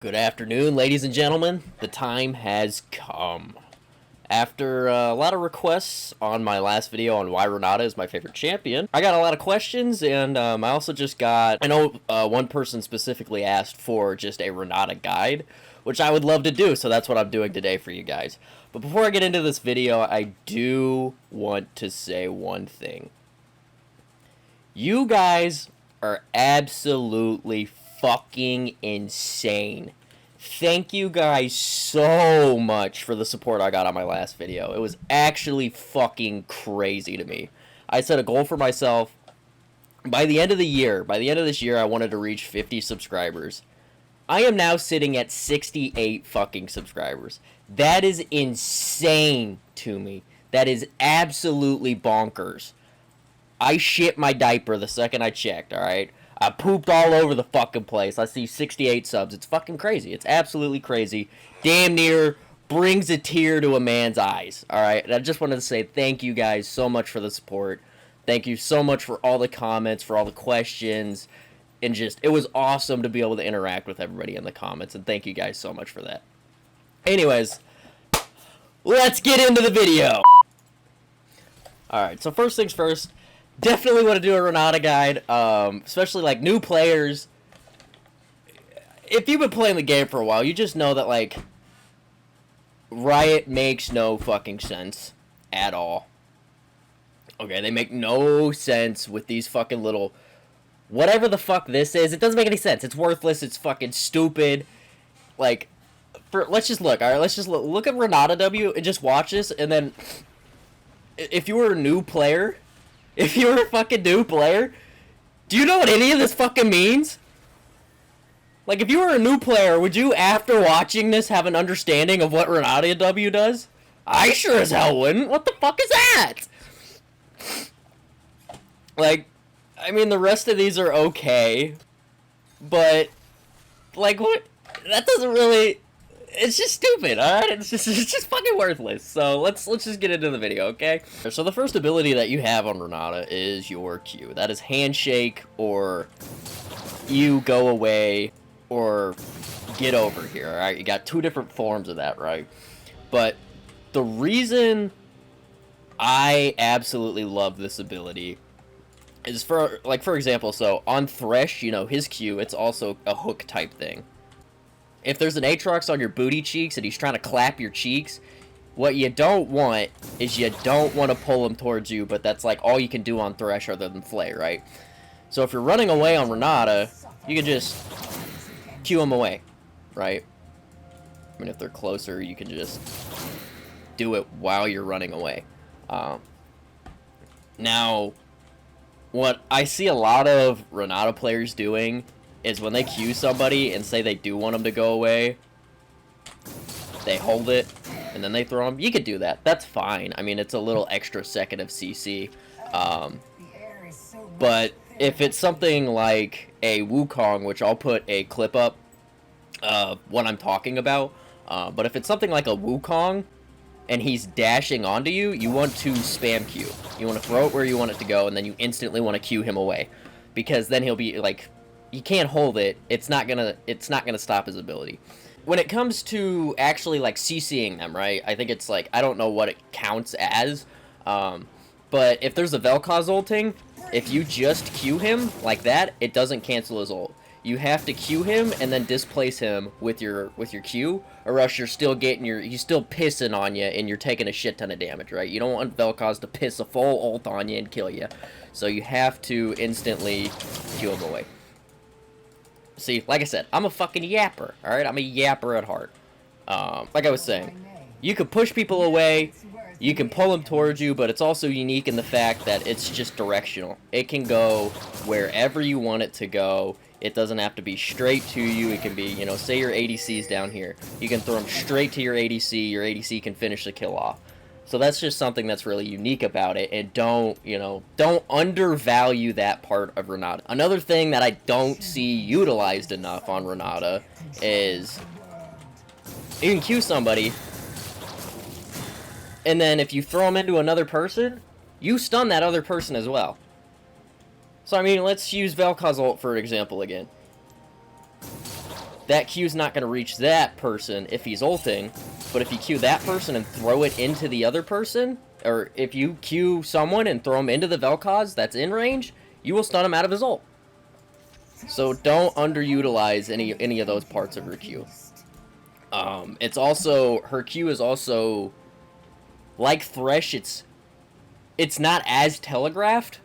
Good afternoon, ladies and gentlemen. The time has come. After a lot of requests on my last video on why Renata is my favorite champion, I got a lot of questions, and I also just got, I know one person specifically asked for just a Renata guide, which I would love to do, so that's what I'm doing today for you guys. But before I get into this video, I do want to say one thing. You guys are absolutely fucking insane. Thank you guys so much for the support I got on my last video. It was actually fucking crazy to me. I set a goal for myself. By the end of this year, I wanted to reach 50 subscribers. I am now sitting at 68 fucking subscribers. That is insane to me. That is absolutely bonkers. I shit my diaper the second I checked, alright? I pooped all over the fucking place. I see 68 subs. It's fucking crazy. It's absolutely crazy. Damn near brings a tear to a man's eyes, alright? And I just wanted to say thank you guys so much for the support. Thank you so much for all the comments, for all the questions. And just, it was awesome to be able to interact with everybody in the comments. And thank you guys so much for that. Anyways, let's get into the video. Alright, so first things first. Definitely want to do a Renata guide, especially, like, new players. If you've been playing the game for a while, you just know that, like, Riot makes no fucking sense at all. Okay, they make no sense with these fucking little... Whatever the fuck this is, it doesn't make any sense. It's worthless, it's fucking stupid. Like, let's just look, alright? Let's just look at Renata W and just watch this, and then... If you were a new player... If you were a fucking new player, do you know what any of this fucking means? Like, if you were a new player, would you, after watching this, have an understanding of what Renata W does? I sure as hell wouldn't. What the fuck is that? Like, I mean, the rest of these are okay, but, like, what? That doesn't really... It's just stupid, alright? It's just fucking worthless. So let's just get into the video, okay? So the first ability that you have on Renata is your Q. That is handshake, or you go away, or get over here, alright? You got two different forms of that, right? But the reason I absolutely love this ability is for example, so on Thresh, you know, his Q, it's also a hook type thing. If there's an Aatrox on your booty cheeks and he's trying to clap your cheeks, what you don't want is you don't want to pull him towards you, but that's like all you can do on Thresh other than Flay, right? So if you're running away on Renata, you can just cue him away, right? I mean, if they're closer, you can just do it while you're running away. Now, what I see a lot of Renata players doing is when they queue somebody and say they do want them to go away, they hold it, and then they throw them. You could do that. That's fine. I mean, it's a little extra second of CC. But if it's something like a Wukong, which I'll put a clip up of what I'm talking about, but if it's something like a Wukong, and he's dashing onto you, you want to spam Q. You want to throw it where you want it to go, and then you instantly want to queue him away. Because then he'll be, like... You can't hold it. It's not gonna stop his ability. When it comes to actually, like, CCing them, right? I think it's, like, I don't know what it counts as. But if there's a Vel'Koz ulting, if you just Q him like that, it doesn't cancel his ult. You have to Q him and then displace him with your Q, or else you're still getting he's still pissing on you and you're taking a shit ton of damage, right? You don't want Vel'Koz to piss a full ult on you and kill you. So you have to instantly Q him away. See, like I said, I'm a fucking yapper, alright? I'm a yapper at heart. Like I was saying, you can push people away, you can pull them towards you, but it's also unique in the fact that it's just directional. It can go wherever you want it to go. It doesn't have to be straight to you. It can be, you know, say your ADC's down here. You can throw them straight to your ADC can finish the kill off. So that's just something that's really unique about it, and don't undervalue that part of Renata. Another thing that I don't see utilized enough on Renata is you can Q somebody, and then if you throw them into another person, you stun that other person as well. So I mean, let's use Vel'Koz ult for example again. that Q's not going to reach that person if he's ulting, but if you Q that person and throw it into the other person, or if you Q someone and throw him into the Vel'Koz that's in range, you will stun him out of his ult. So don't underutilize any of those parts of her Q. It's also, her Q is also, like Thresh, it's not as telegraphed.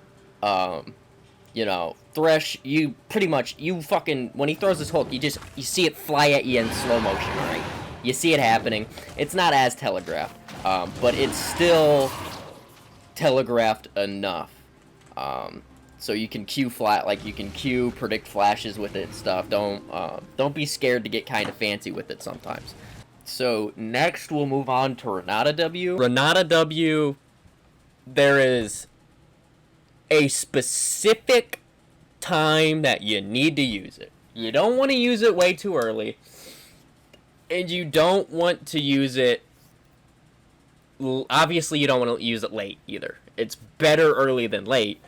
You know, Thresh, you pretty much, when he throws his hook, you see it fly at you in slow motion, right? You see it happening. It's not as telegraphed, but it's still telegraphed enough. So you can Q flat, like you can Q, predict flashes with it and stuff. Don't be scared to get kind of fancy with it sometimes. So next we'll move on to Renata W. Renata W, there is a specific time that you need to use it. You don't want to use it way too early, and you don't want to use it, obviously you don't want to use it late either. It's better early than late,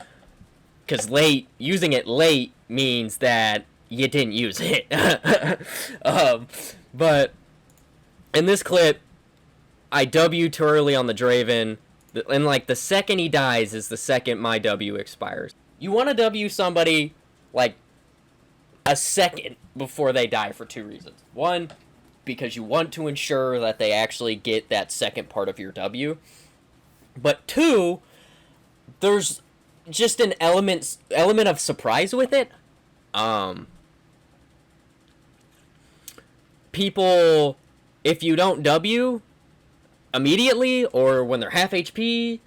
because using it late means that you didn't use it. But in this clip, I W too early on the Draven, and like the second he dies is the second my W expires. You want to W somebody like a second before they die for two reasons. One, because you want to ensure that they actually get that second part of your W. But two, there's just an element of surprise with it. People, if you don't W immediately, or when they're half HP,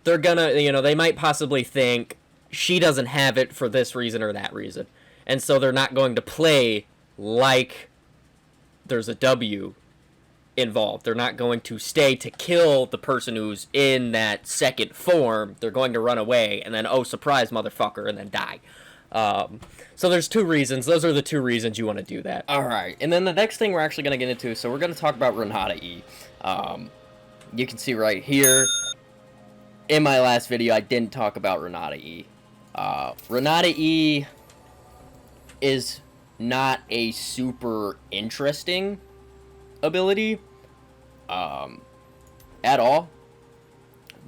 they're gonna, they might possibly think she doesn't have it for this reason or that reason. And so they're not going to play like there's a W involved. They're not going to stay to kill the person who's in that second form. They're going to run away and then, oh, surprise, motherfucker, and then die. So there's two reasons. Those are the two reasons you want to do that. Alright, and then the next thing we're actually going to get into, so we're going to talk about Renata E. You can see right here, in my last video, I didn't talk about Renata E. Renata E is not a super interesting ability at all,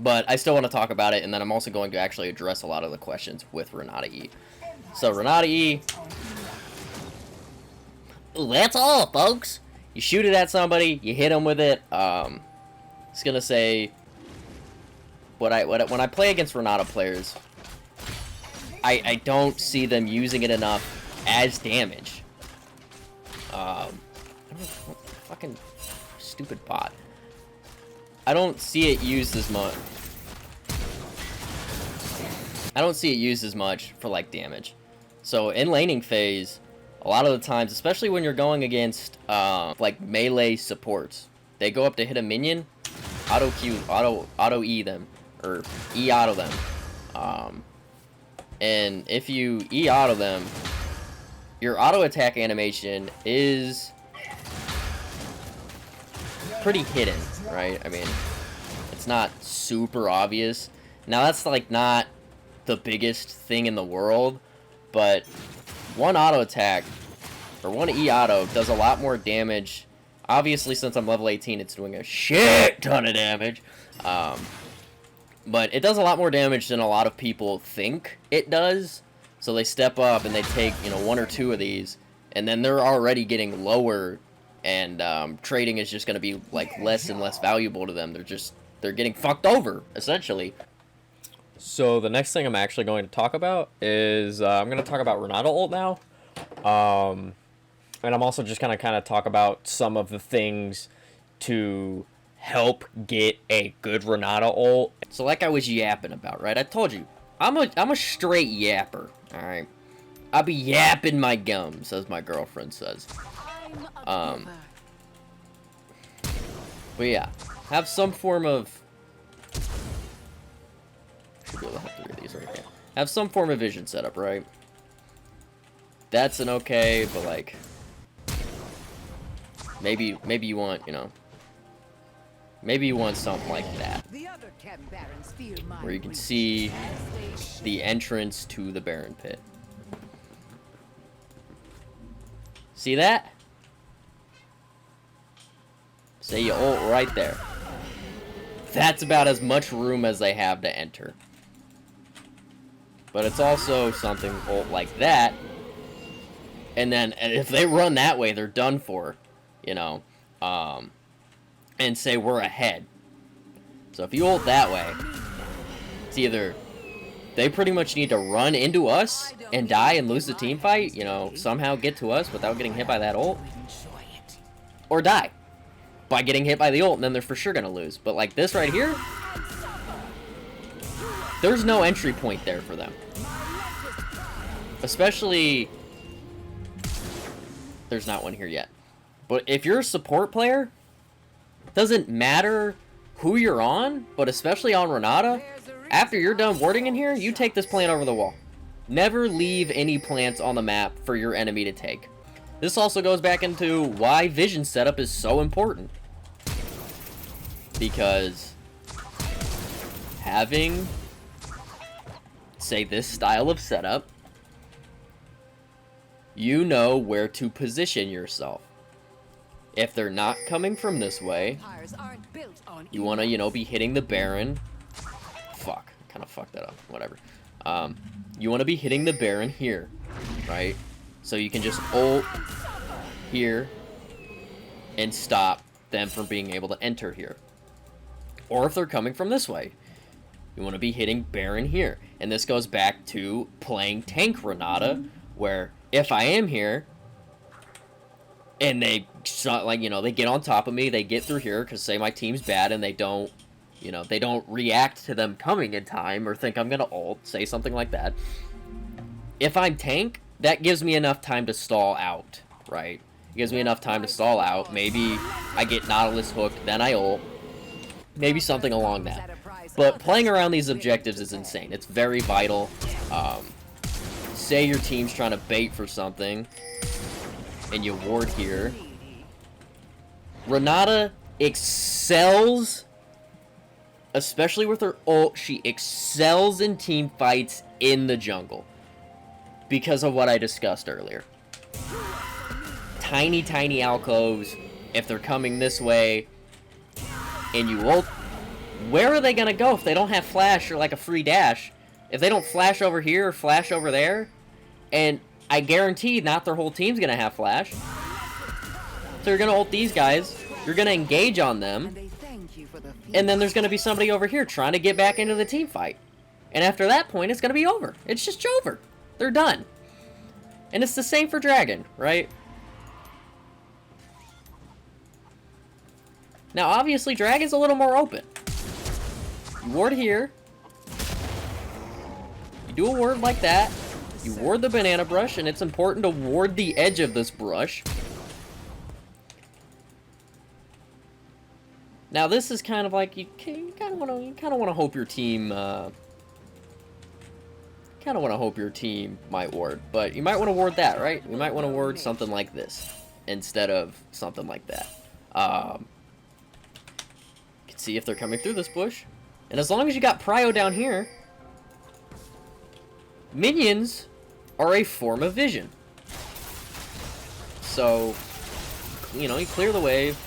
but I still want to talk about it, and then I'm also going to actually address a lot of the questions with Renata E. So Renata E, that's all, folks. You shoot it at somebody, you hit them with it. It's gonna say, when I play against Renata players, I don't see them using it enough as damage. Fucking stupid bot. I don't see it used as much. I don't see it used as much for like damage. So in laning phase, a lot of the times, especially when you're going against like melee supports, they go up to hit a minion, auto E them, or E auto them. And if you E auto them, your auto attack animation is pretty hidden, right? I mean, it's not super obvious. Now that's like not the biggest thing in the world, but one auto attack, or one E auto, does a lot more damage. Obviously, since I'm level 18, it's doing a shit ton of damage. But it does a lot more damage than a lot of people think it does. So they step up and they take, one or two of these, and then they're already getting lower, and trading is just going to be like less and less valuable to them. They're getting fucked over, essentially. So the next thing I'm actually going to talk about is I'm going to talk about Renata ult now. And I'm also just going to kind of talk about some of the things to help get a good Renata ult. So like I was yapping about, right? I told you, I'm a straight yapper, alright? I be yapping my gums, as my girlfriend says. But yeah, have some form of... Should be able to have 3 of these right here. Have some form of vision setup, right? That's an okay, but like... Maybe you want, maybe you want something like that, where you can see the entrance to the Baron Pit. See that? Say you ult right there. That's about as much room as they have to enter. But it's also something ult like that. And then if they run that way, they're done for, you know. And say we're ahead. So if you ult that way, it's either they pretty much need to run into us and die and lose the team fight, you know, somehow get to us without getting hit by that ult, or die by getting hit by the ult, and then they're for sure gonna lose. But like this right here, there's no entry point there for them. Especially, there's not one here yet. But if you're a support player, doesn't matter who you're on, but especially on Renata, after you're done warding in here, you take this plant over the wall. Never leave any plants on the map for your enemy to take. This also goes back into why vision setup is so important. Because having, say, this style of setup, you know where to position yourself. If they're not coming from this way, you want to, you know, be hitting the Baron. Fuck, kind of fucked that up, whatever. You want to be hitting the Baron here, right? So you can just ult here and stop them from being able to enter here. Or if they're coming from this way, you want to be hitting Baron here. And this goes back to playing tank Renata, where if I am here, and they, like, you know, they get on top of me, they get through here, because say my team's bad, and they don't, you know, they don't react to them coming in time, or think I'm going to ult, say something like that. If I'm tank, that gives me enough time to stall out, right? It gives me enough time to stall out. Maybe I get Nautilus hooked, then I ult. Maybe something along that. But playing around these objectives is insane. It's very vital. Say your team's trying to bait for something, and you ward here. Renata excels, especially with her ult, she excels in team fights in the jungle. Because of what I discussed earlier. Tiny, tiny alcoves. If they're coming this way, and you ult, where are they going to go if they don't have flash or like a free dash? If they don't flash over here or flash over there, and I guarantee not their whole team's going to have flash. So you're going to ult these guys, you're going to engage on them, and then there's going to be somebody over here trying to get back into the team fight. And after that point, it's going to be over. It's just over. They're done. And it's the same for Dragon, right? Now, obviously, Dragon's a little more open. You ward here. You do a ward like that. You ward the banana brush, and it's important to ward the edge of this brush. Now, this is kind of like you kind of want to hope your team might ward, but you might want to ward that, right? You might want to ward something like this instead of something like that. You can see if they're coming through this bush, and as long as you got prio down here, minions are a form of vision. So, you know, you clear the wave.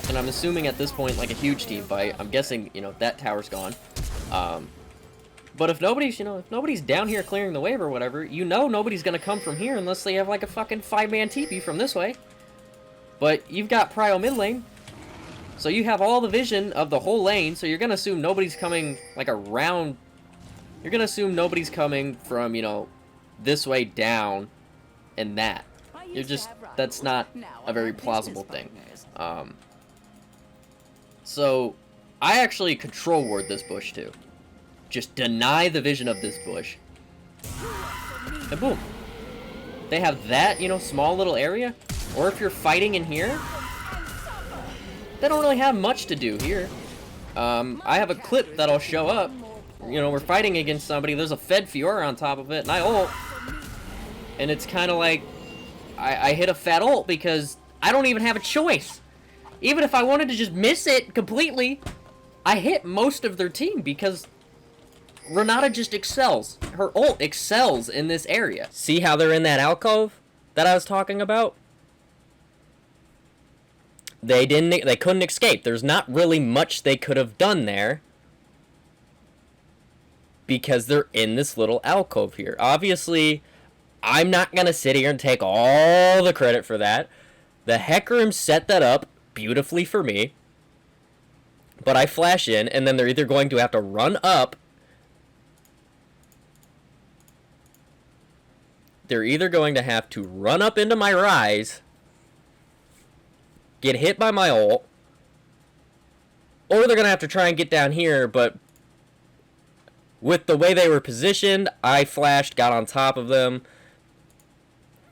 And I'm assuming at this point, like a huge team fight, I'm guessing, you know, that tower's gone. But if nobody's, you know, if nobody's down here clearing the wave or whatever, you know nobody's gonna come from here unless they have like a fucking 5-man TP from this way. But you've got prio mid lane. So you have all the vision of the whole lane, so you're gonna assume nobody's coming like around. You're gonna assume nobody's coming from, you know, this way down and that. You're just, that's not a very plausible thing. So I actually control ward this bush too. Just deny the vision of this bush. And boom. They have that, you know, small little area. Or if you're fighting in here, they don't really have much to do here. I have a clip that'll show up. You know, we're fighting against somebody, there's a Fed Fiora on top of it, and I ult. And it's kind of like, I hit a fat ult because I don't even have a choice. Even if I wanted to just miss it completely, I hit most of their team because Renata just excels. Her ult excels in this area. See how they're in that alcove that I was talking about? They couldn't escape. There's not really much they could have done there because they're in this little alcove here. Obviously, I'm not going to sit here and take all the credit for that. The Hecarim set that up beautifully for me. But I flash in, and then they're either going to have to run up. They're either going to have to run up into my Rise, get hit by my ult, or they're going to have to try and get down here, but with the way they were positioned, I flashed, got on top of them.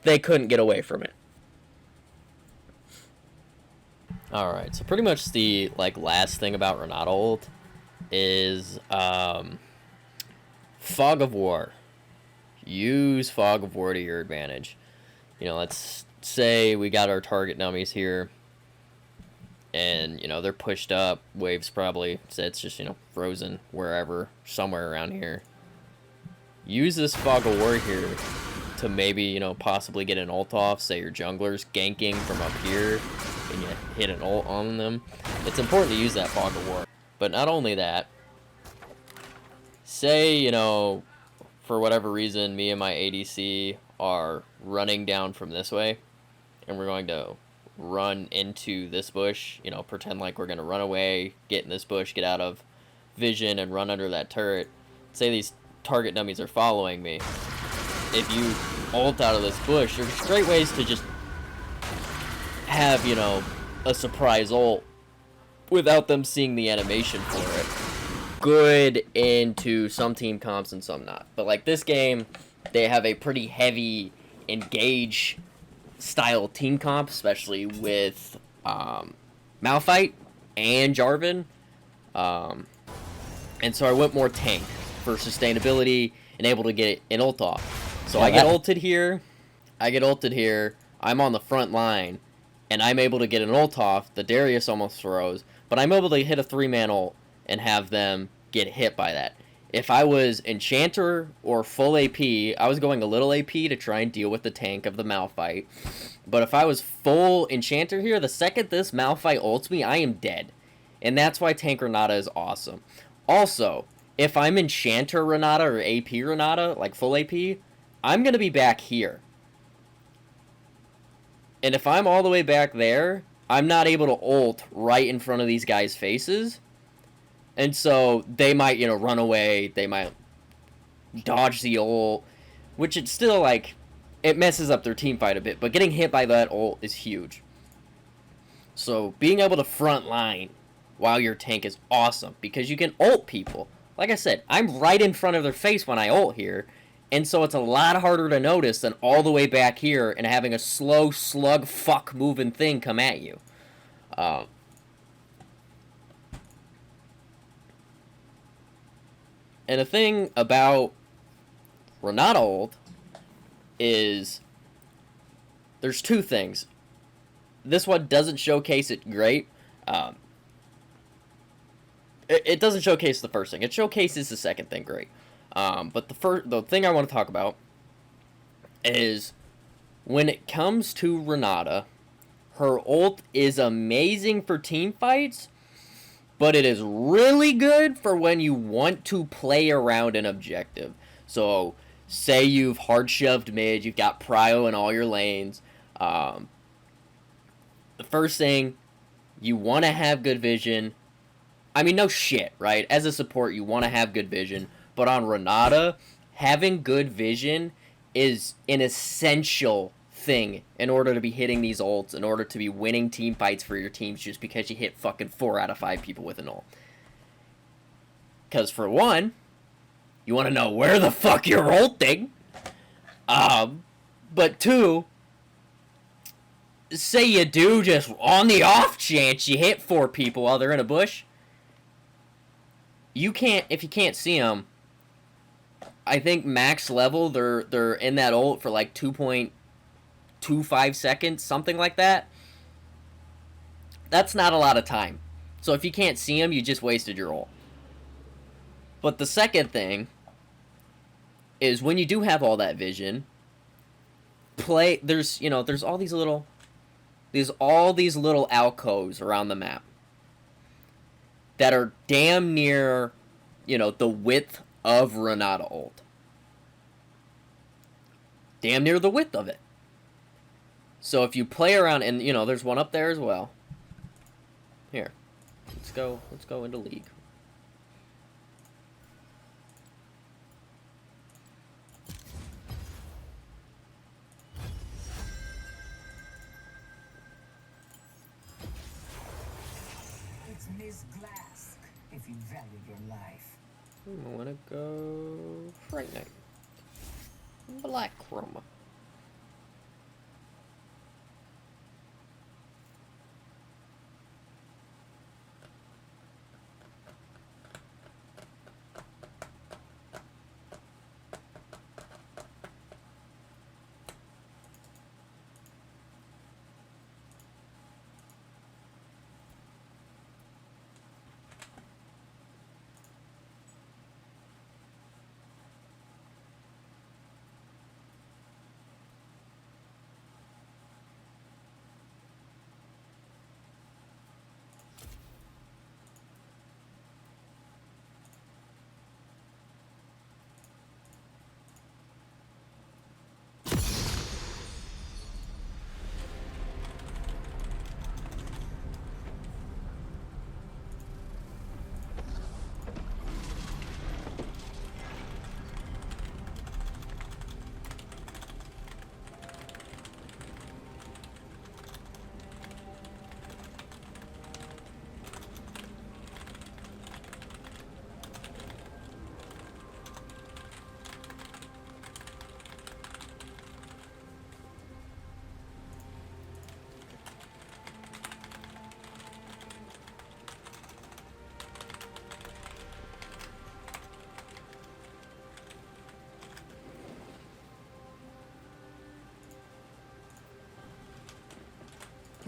They couldn't get away from it. Alright, so pretty much the last thing about Renata ult is Fog of War. Use Fog of War to your advantage. Let's say we got our target dummies here, and they're pushed up. Wave's probably, so it's just frozen wherever, somewhere around here. Use this Fog of War here to maybe possibly get an ult off. Say your jungler's ganking from up here and you hit an ult on them. It's important to use that Fog of War. But not only that, say for whatever reason me and my ADC are running down from this way, and we're going to run into this bush, pretend like we're going to run away, get in this bush, get out of vision, and run under that turret. Say these target dummies are following me. If you ult out of this bush, there's great ways to just have, a surprise ult without them seeing the animation for it. Good into some team comps and some not. But this game, they have a pretty heavy engage style team comp, especially with Malphite and Jarvan. And so I went more tank for sustainability and able to get an ult off. So I get ulted here, I'm on the front line, and I'm able to get an ult off. The Darius almost throws, but I'm able to hit a 3-man ult and have them get hit by that. If I was Enchanter or full AP, I was going a little AP to try and deal with the tank of the Malphite. But if I was full Enchanter here, the second this Malphite ults me, I am dead. And that's why tank Renata is awesome. Also, if I'm Enchanter Renata or AP Renata, full AP, I'm going to be back here. And if I'm all the way back there, I'm not able to ult right in front of these guys' faces. And so they might, run away. They might dodge the ult, which it's still, it messes up their team fight a bit. But getting hit by that ult is huge. So being able to front line while your tank is awesome, because you can ult people. Like I said, I'm right in front of their face when I ult here. And so it's a lot harder to notice than all the way back here and having a slow slug fuck moving thing come at you. And the thing about Renata ult is there's two things. This one doesn't showcase it great. It doesn't showcase the first thing. It showcases the second thing great. But the thing I want to talk about is when it comes to Renata, her ult is amazing for team fights, but it is really good for when you want to play around an objective. So, say you've hard shoved mid, you've got prio in all your lanes. The first thing, you want to have good vision. I mean, no shit, right? As a support, you want to have good vision. But on Renata, having good vision is an essential thing in order to be hitting these ults, in order to be winning team fights for your teams just because you hit fucking 4 out of 5 people with an ult. Because for one, you want to know where the fuck you're ulting. But two, say you do just on the off chance you hit 4 people while they're in a bush. You can't, if you can't see them, I think max level, they're in that ult for 2.25 seconds, something like that. That's not a lot of time. So if you can't see them, you just wasted your ult. But the second thing is when you do have all that vision, there's all these little There's all these little alcoves around the map that are damn near, you know, the width of Renata ult. Damn near the width of it. So if you play around, and you know, there's one up there as well. Here, let's go into League. It's Miss Glask, if you value your life. I wanna go Fright Night. Black Chroma.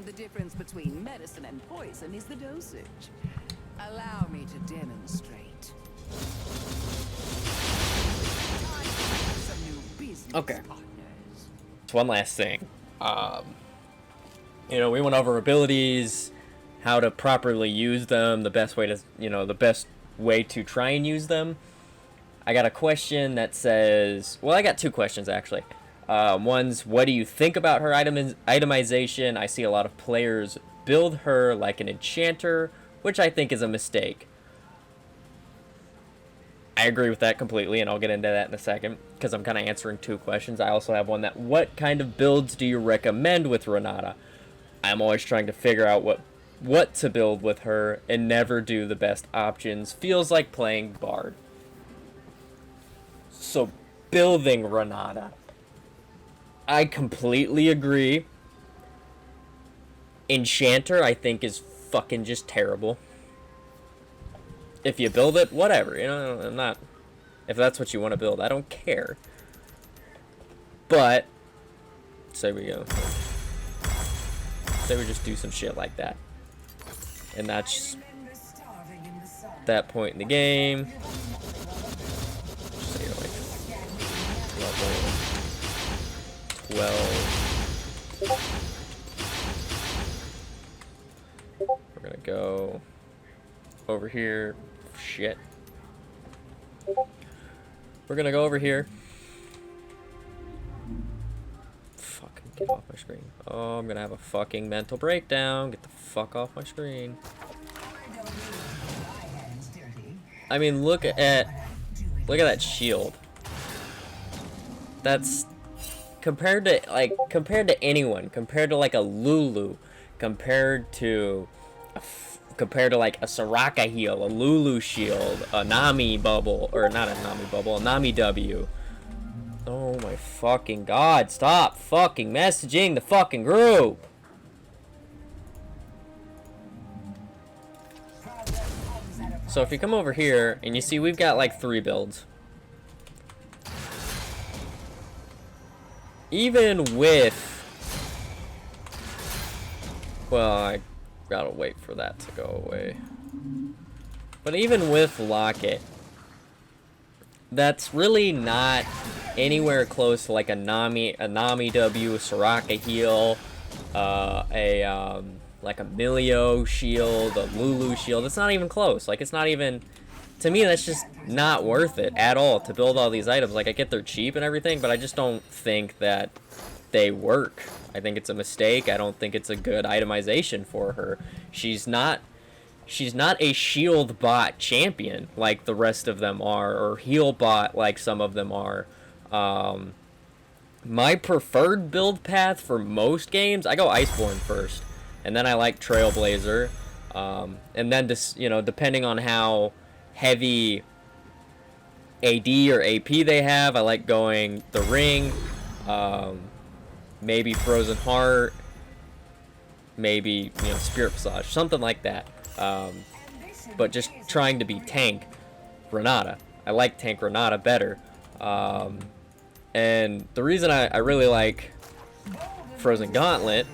The difference between medicine and poison is the dosage. Allow me to demonstrate. Some new business Okay. partners. One last thing. You know, we went over abilities, how to properly use them, the best way to, you know, the best way to try and use them. I got a question that says, well, I got two questions actually. One's, what do you think about her itemization? I see a lot of players build her like an enchanter, which I think is a mistake. I agree with that completely, and I'll get into that in a second, because I'm kind of answering two questions. I also have one that, what kind of builds do you recommend with Renata? I'm always trying to figure out what to build with her, and never do the best options. Feels like playing Bard. So, building Renata. I completely agree. Enchanter, I think, is fucking just terrible. If you build it, whatever. You know, I'm not... If that's what you want to build, I don't care. But... Say we go. Say we just do some shit like that. And that's... that point in the game. Say like... level... 12. We're gonna go over here. Shit. We're gonna go over here. Fucking get off my screen. Oh, I'm gonna have a fucking mental breakdown. Get the fuck off my screen. I mean, look at that shield. That's compared to anyone, compared to like a Lulu, compared to like a Soraka heal, a Lulu shield, a Nami bubble, or not a Nami bubble, a Nami W. Oh my fucking god, stop fucking messaging the fucking group. So if you come over here and you see we've got like 3 builds. Even with, well, I gotta wait for that to go away. But even with Locket, that's really not anywhere close to like a Nami W, Soraka heal, like a Milio shield, a Lulu shield. It's not even close. Like, it's not even, to me, that's just not worth it at all to build all these items. Like, I get they're cheap and everything, but I just don't think that they work. I think it's a mistake. I don't think it's a good itemization for her. She's not a shield bot champion like the rest of them are, or heal bot like some of them are. My preferred build path for most games, I go Iceborne first, and then I like Trailblazer, and then just, you know, depending on how heavy AD or AP they have, I like going the Ring, maybe Frozen Heart, maybe, you know, Spirit Visage, something like that. But just trying to be tank Renata. I like tank Renata better. And the reason I really like Frozen Gauntlet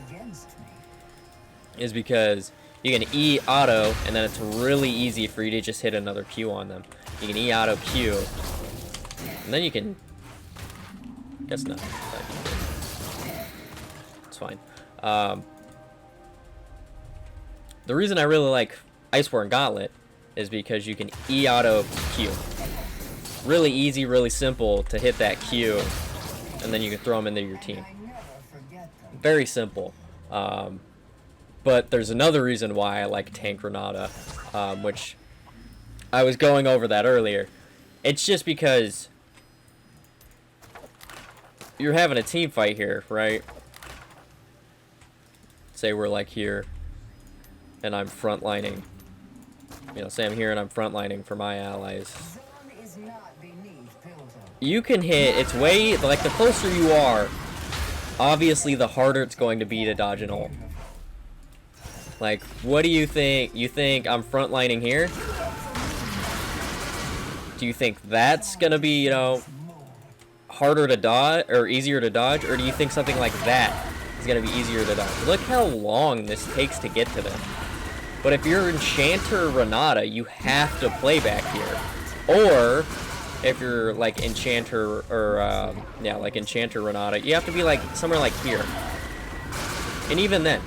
is because you can E auto, and then it's really easy for you to just hit another Q on them. You can E auto Q, and then you can, guess not. It's fine. The reason I really like Iceborne Gauntlet is because you can E auto Q. Really easy, really simple to hit that Q, and then you can throw them into your team. Very simple. But there's another reason why I like tank Renata, which I was going over that earlier. It's just because you're having a team fight here, right? Say we're like here, and I'm frontlining. You know, say I'm here and I'm frontlining for my allies. You can hit, it's way, like, the closer you are, obviously the harder it's going to be to dodge an ult. Like, what do you think? You think I'm frontlining here? Do you think that's gonna be, you know, harder to dodge, or easier to dodge? Or do you think something like that is gonna be easier to dodge? Look how long this takes to get to them. But if you're Enchanter Renata, you have to play back here. Or if you're like Enchanter, or yeah, like Enchanter Renata, you have to be like somewhere like here. And even then,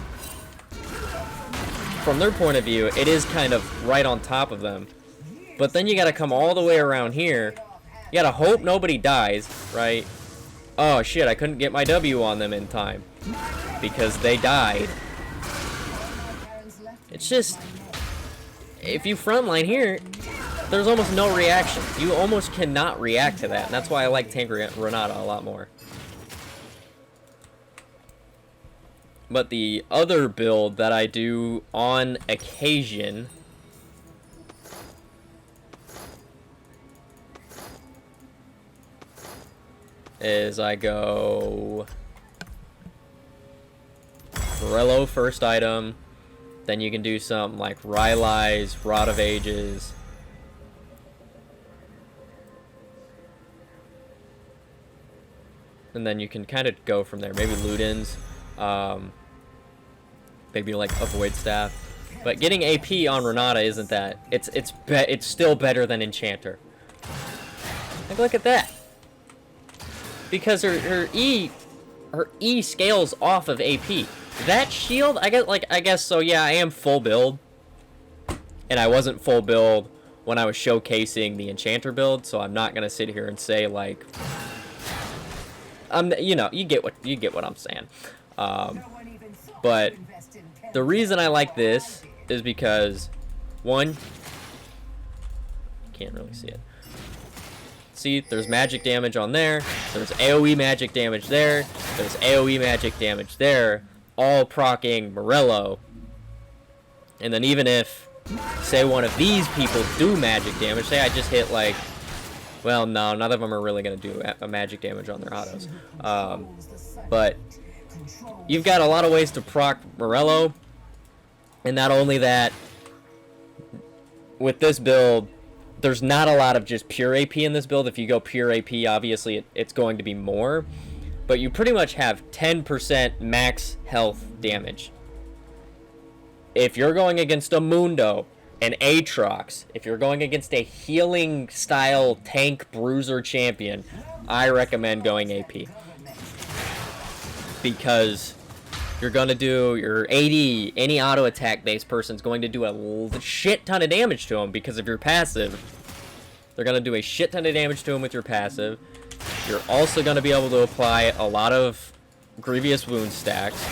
from their point of view, it is kind of right on top of them. But then you gotta come all the way around here. You gotta hope nobody dies, right? Oh shit, I couldn't get my W on them in time because they died. It's just, if you frontline here, there's almost no reaction. You almost cannot react to that, and that's why I like tank Renata a lot more. But the other build that I do on occasion is I go Morello first item, then you can do something like Rylai's, Rod of Ages, and then you can kind of go from there. Maybe Luden's, maybe like a Void Staff. But getting AP on Renata isn't that. It's still better than Enchanter. Like, look at that. Because her E scales off of AP. That shield, I guess so. Yeah, I am full build, and I wasn't full build when I was showcasing the Enchanter build. So I'm not gonna sit here and say like, you know, you get what I'm saying. But the reason I like this is because, one, can't really see it. See, there's magic damage on there, there's AoE magic damage there, there's AoE magic damage there, all proccing Morello. And then even if, say, one of these people do magic damage, say I just hit like, well, no, none of them are really going to do a magic damage on their autos. But you've got a lot of ways to proc Morello, and not only that, with this build, there's not a lot of just pure AP in this build. If you go pure AP, obviously it's going to be more, but you pretty much have 10% max health damage. If you're going against a Mundo, an Aatrox, if you're going against a healing style tank bruiser champion, I recommend going AP. Because You're going to do your AD, any auto attack based person's going to do a shit ton of damage to him because of your passive. They're going to do a shit ton of damage to him with your passive. You're also going to be able to apply a lot of grievous wound stacks.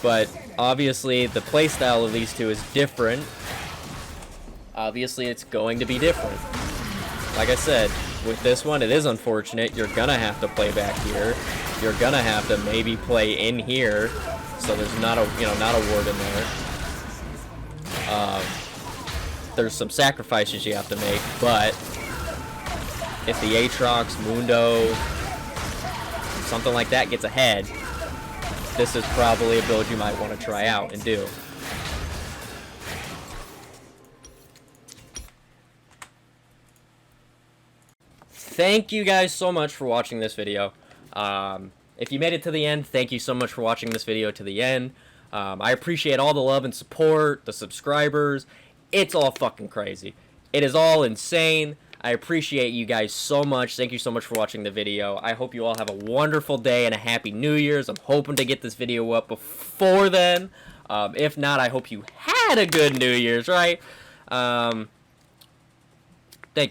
But obviously the playstyle of these two is different. Obviously it's going to be different. Like I said, with this one it is unfortunate. You're going to have to play back here. You're going to have to maybe play in here. So there's not a, not a ward in there. There's some sacrifices you have to make, but if the Aatrox, Mundo, something like that gets ahead, this is probably a build you might want to try out and do. Thank you guys so much for watching this video. If you made it to the end, thank you so much for watching this video to the end. I appreciate all the love and support, the subscribers. It's all fucking crazy. It is all insane. I appreciate you guys so much. Thank you so much for watching the video. I hope you all have a wonderful day and a happy New Year's. I'm hoping to get this video up before then. If not, I hope you had a good New Year's, right? Thank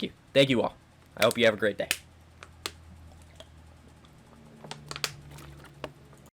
you. Thank you all. I hope you have a great day.